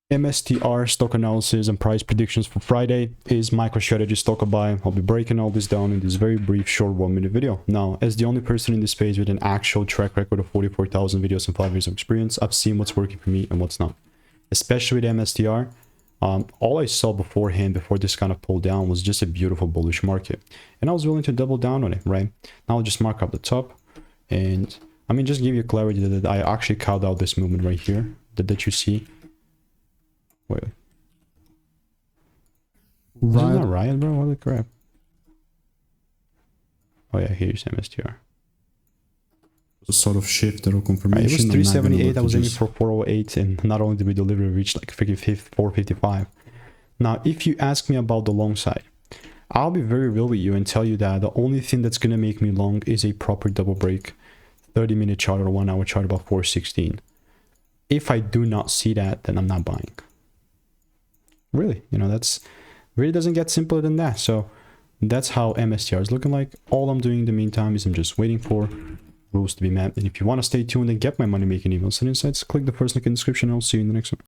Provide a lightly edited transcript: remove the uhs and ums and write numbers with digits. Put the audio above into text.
MSTR stock analysis and price predictions for Friday is MicroStrategy stock buy. I'll be breaking all this down in this very brief short 1-minute video. Now, as the only person in this space with an actual track record of 44,000 videos and 5 years of experience, I've seen what's working for me and what's not. Especially with MSTR, all I saw beforehand, before this kind of pulled down, was just a beautiful bullish market. And I was willing to double down on it, right? Now I'll just mark up the top. And I mean, just give you clarity that I actually called out this movement right here that you see. Wait. Isn't that Riot, bro? What the crap? Oh yeah, here's MSTR. A sort of shift or confirmation. Right, it was 378. I was aiming for 408, and not only did we deliver, we reached like 455. Now, if you ask me about the long side, I'll be very real with you and tell you that the only thing that's gonna make me long is a proper double break, 30-minute chart or 1 hour chart about 416. If I do not see that, then I'm not buying. Really, you know, that's really doesn't get simpler than that. So that's how MSTR is looking like. All I'm doing in the meantime is I'm just waiting for rules to be met. And if you want to stay tuned and get my money making emails and insights, click the first link in the description and I'll see you in the next one.